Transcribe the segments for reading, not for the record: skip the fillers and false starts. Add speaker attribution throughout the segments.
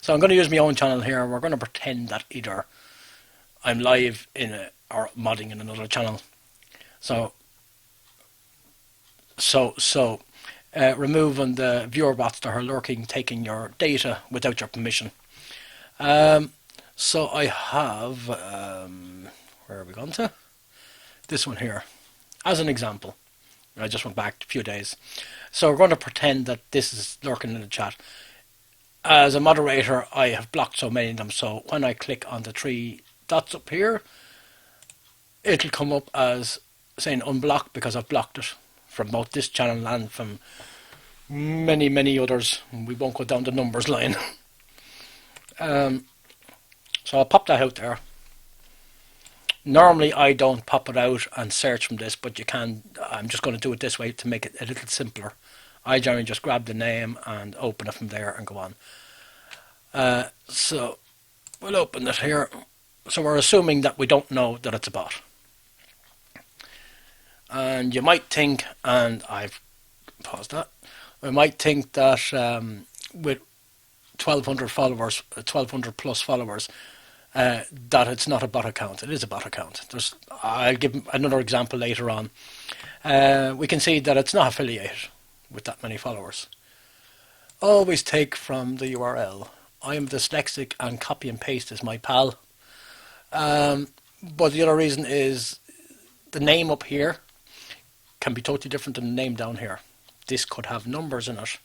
Speaker 1: So I'm going to use my own channel here. We're going to pretend that either I'm live in or modding in another channel. So removing the viewer bots that are lurking, taking your data without your permission. So I have, where are we going to? This one here, as an example. I just went back a few days. So we're going to pretend that this is lurking in the chat. As a moderator, I have blocked so many of them, so when I click on the three dots up here, it'll come up as saying unblock because I've blocked it from both this channel and from many others. We won't go down the numbers line. So I'll pop that out there. Normally I don't pop it out and search from this, but you can. I'm just going to do it this way to make it a little simpler. I generally just grab the name and open it from there and go on. So we'll open it here. So we're assuming that we don't know that it's a bot. And you might think, and I've paused that, we might think that with 1,200 followers, 1,200 plus followers, that it's not a bot account. It is a bot account. I'll give another example later on. We can see that it's not affiliated with that many followers. Always take from the URL. I am dyslexic and copy and paste is my pal. But the other reason is the name up here can be totally different than the name down here. This could have numbers in it,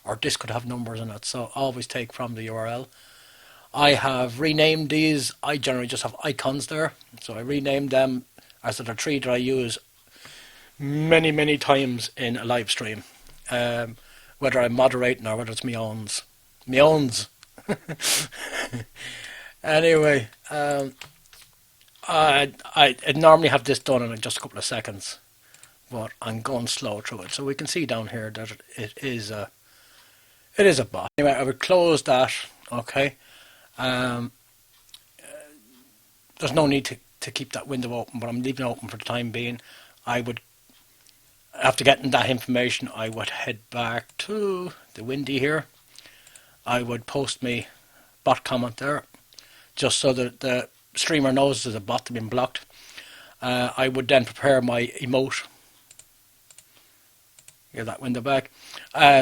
Speaker 1: or this could have numbers in it. So always take from the URL. I have renamed these. I generally just have icons there. So I renamed them as the three that I use many times in a live stream. Whether I'm moderating or whether it's my owns. My owns. Anyway, I'd normally have this done in just a couple of seconds, but I'm going slow through it. So we can see down here that it is a bot. Anyway, I would close that. Okay. There's no need to keep that window open, but I'm leaving it open for the time being. I would, after getting that information, I would head back to the Windy here. I would post me bot comment there, just so that the streamer knows there's a bot that's been blocked. I would then prepare my emote. Get that window back.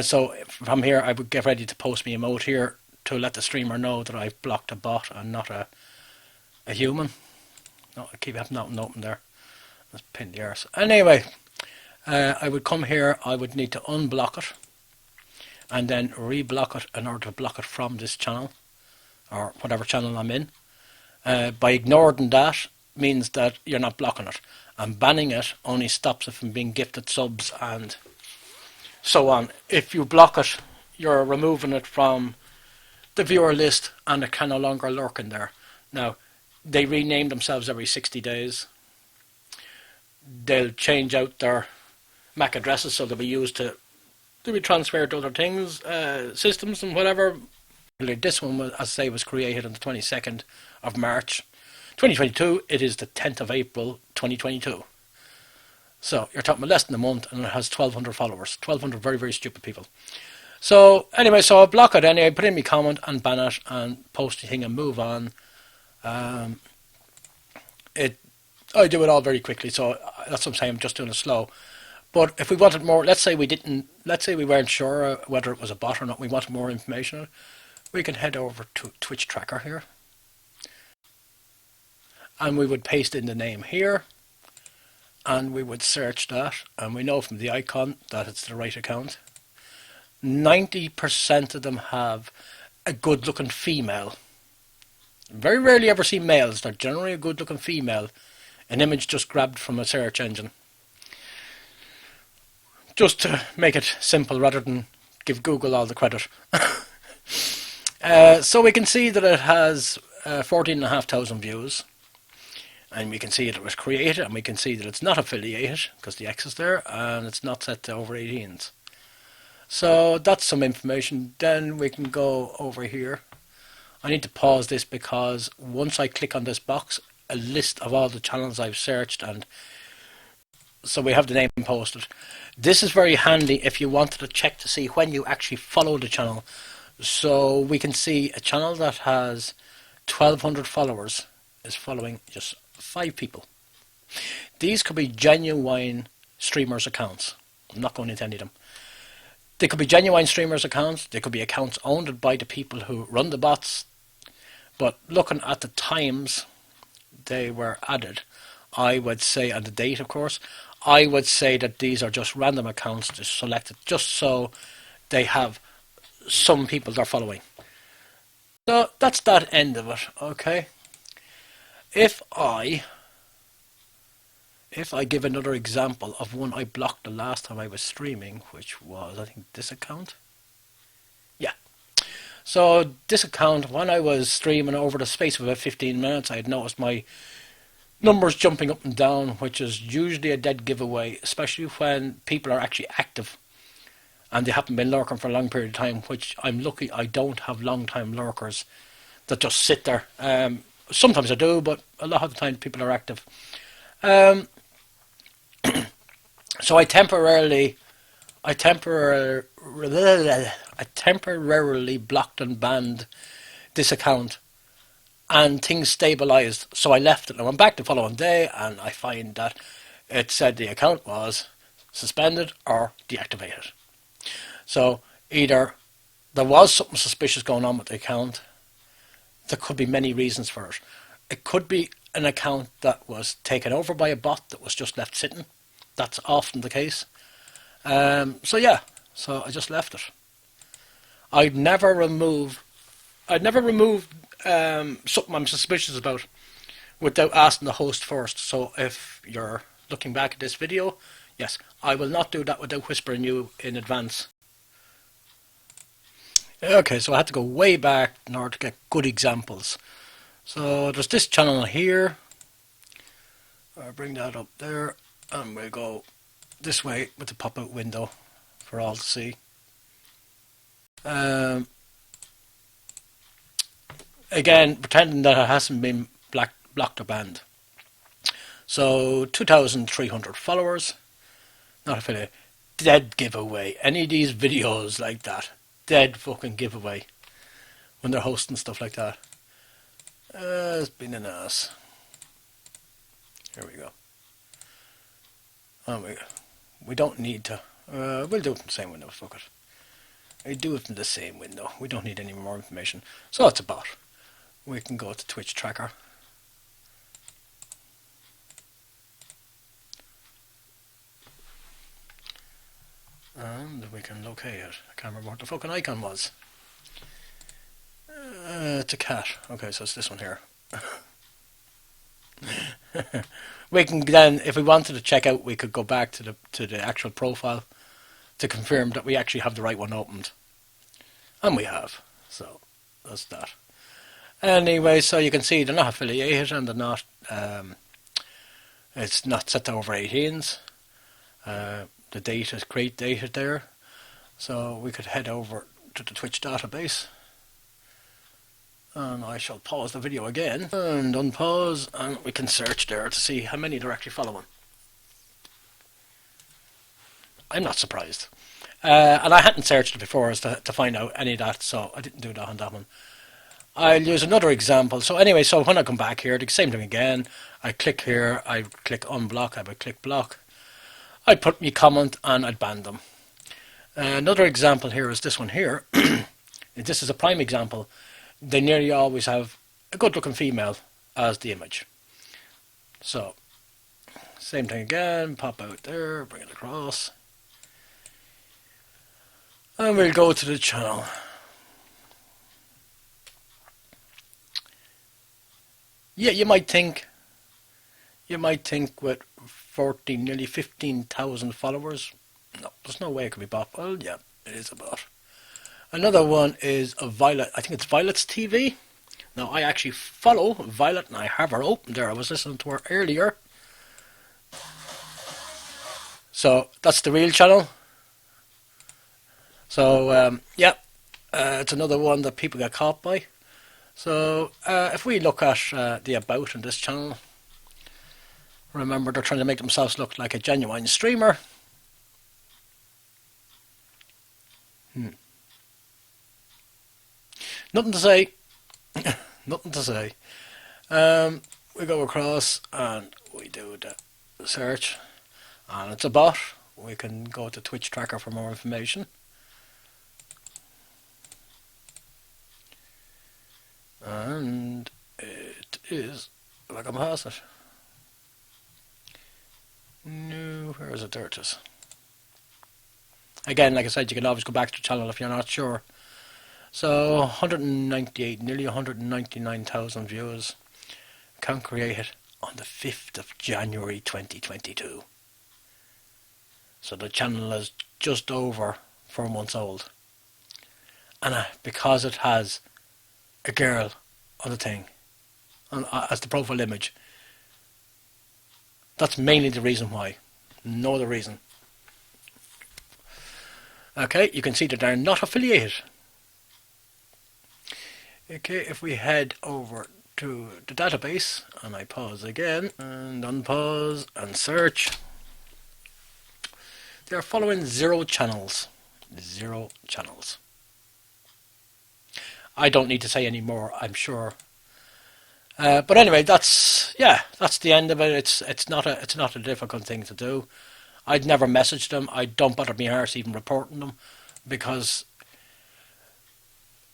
Speaker 1: So from here, I would get ready to post my emote here to let the streamer know that I've blocked a bot and not a human. No, I keep having that one open there. Let's pin the arse. Anyway, I would come here. I would need to unblock it and then reblock it in order to block it from this channel or whatever channel I'm in. By ignoring that means that you're not blocking it, and banning it only stops it from being gifted subs and so on. If you block it, you're removing it from the viewer list and it can no longer lurk in there. Now, they rename themselves every 60 days. They'll change out their MAC addresses, so they'll be used to be transferred to other things, systems and whatever. This one, as I say, was created on the 22nd of March 2022. It is the 10th of April 2022. So you're talking about less than a month, and it has 1,200 followers. 1,200 very stupid people. So anyway, so I'll block it anyway, put in my comment and ban it and post the thing and move on. I do it all very quickly, so that's what I'm saying. I'm just doing it slow. But if we wanted more, let's say we weren't sure whether it was a bot or not, we wanted more information, we can head over to Twitch Tracker here. And we would paste in the name here. And we would search that. And we know from the icon that it's the right account. 90% of them have a good looking female. Very rarely ever see males. They're generally a good looking female. An image just grabbed from a search engine. Just to make it simple rather than give Google all the credit. So we can see that it has 14,500 views. And we can see that it was created, and we can see that it's not affiliated because the X is there, and it's not set to over 18s. So that's some information. Then we can go over here. I need to pause this because once I click on this box, a list of all the channels I've searched, and so we have the name posted. This is very handy if you wanted to check to see when you actually follow the channel. So we can see a channel that has 1,200 followers is following just 5 people. These could be genuine streamers' accounts. I'm not going into any of them. They could be genuine streamers' accounts. They could be accounts owned by the people who run the bots. But looking at the times they were added, I would say, and the date, of course, I would say that these are just random accounts just selected just so they have some people they're following. So that's that end of it, okay? If I give another example of one I blocked the last time I was streaming, which was, I think, this account. Yeah. So this account, when I was streaming over the space of about 15 minutes, I had noticed my numbers jumping up and down, which is usually a dead giveaway, especially when people are actually active and they haven't been lurking for a long period of time, which I'm lucky I don't have long time lurkers that just sit there. Sometimes I do, but a lot of the time people are active. So I temporarily blocked and banned this account, and things stabilized. So I left it. I went back the following day, and I find that it said the account was suspended or deactivated. So either there was something suspicious going on with the account. There could be many reasons for it. It could be an account that was taken over by a bot that was just left sitting. That's often the case. So yeah, so I just left it. I'd never remove something I'm suspicious about without asking the host first. So if you're looking back at this video, yes, I will not do that without whispering you in advance. Okay, so I had to go way back in order to get good examples. So there's this channel here. I'll bring that up there, and we'll go this way with the pop-out window for all to see. Again, pretending that it hasn't been blocked or banned. So 2,300 followers, not affiliated. Dead giveaway. Any of these videos like that, dead fucking giveaway when they're hosting stuff like that. It's been an ass. Here we go. Oh, we don't need to. We'll do it in the same window. Fuck it. I do it in the same window. We don't need any more information. So it's a bot. We can go to Twitch tracker. And we can locate it. I can't remember what the fucking icon was. It's a cat. Okay, so it's this one here. We can then, if we wanted to check out, we could go back to the actual profile to confirm that we actually have the right one opened. And we have. So that's that. Anyway, so you can see they're not affiliated and they're not, it's not set to over 18s. The date is great dated there. So we could head over to the Twitch database. And I shall pause the video again and unpause, and we can search there to see how many they're actually following. I'm not surprised. And I hadn't searched it before as to find out any of that, so I didn't do that on that one. I'll use another example. So anyway, so when I come back here, the same thing again. I click here, I click unblock, I would click block. I'd put my comment and I'd ban them. Another example here is this one here. This is a prime example. They nearly always have a good looking female as the image. So, same thing again, pop out there, bring it across. And we'll go to the channel. Yeah, you might think with 14, nearly 15,000 followers, no, there's no way it could be bot. Well, yeah, it is a bot. Another one is a Violet. I think it's Violet's TV. Now, I actually follow Violet, and I have her open there. I was listening to her earlier. So, that's the real channel. So, yeah, it's another one that people get caught by. So, if we look at the about in this channel, remember they're trying to make themselves look like a genuine streamer. Nothing to say. Nothing to say. We go across and we do the search, and it's a bot. We can go to Twitch Tracker for more information. And it is, if I can pass it. No, where is it? There it is. Again, like I said, you can always go back to the channel if you're not sure. So 198, nearly 199,000 views. Account created on the 5th of January 2022. So the channel is just over 4 months old. And because it has a girl on the thing, as the profile image, that's mainly the reason why. No other reason. Okay, you can see that they're not affiliated. Okay, if we head over to the database, and I pause again, and unpause, and search, they are following 0 channels. 0 channels. I don't need to say any more, I'm sure. But anyway, that's the end of it. It's not a difficult thing to do. I'd never message them. I don't bother my arse even reporting them, because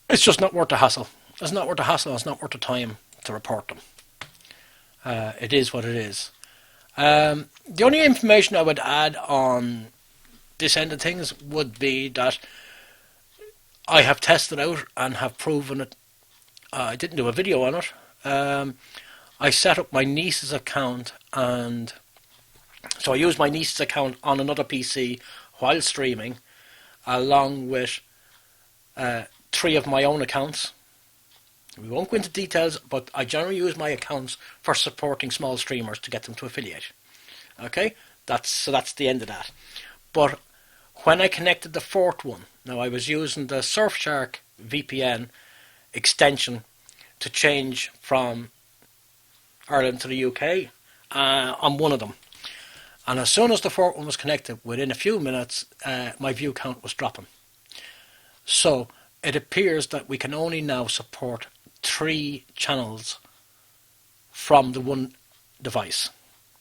Speaker 1: it's just not worth the hassle. It's not worth the hassle. It's not worth the time to report them. It is what it is. The only information I would add on this end of things would be that I have tested out and have proven it. I didn't do a video on it. I set up my niece's account, and so I used my niece's account on another PC while streaming, along with 3 of my own accounts. We won't go into details, but I generally use my accounts for supporting small streamers to get them to affiliate. Okay, that's the end of that. But when I connected the 4th one, now I was using the Surfshark VPN extension to change from Ireland to the UK on one of them. And as soon as the 4th one was connected, within a few minutes, my view count was dropping. So it appears that we can only now support 3 channels from the one device.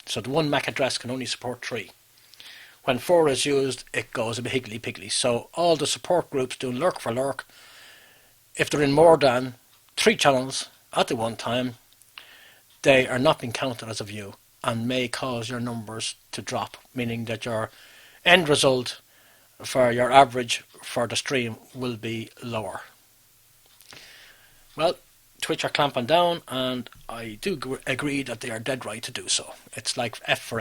Speaker 1: So the one MAC address can only support 3. When 4 is used, it goes a bit higgledy-piggledy. So all the support groups doing lurk for lurk, if they're in more than 3 channels at the one time, they are not being counted as a view and may cause your numbers to drop, meaning that your end result for your average for the stream will be lower. Well, Twitch are clamping down, and I do agree that they are dead right to do so. It's like F for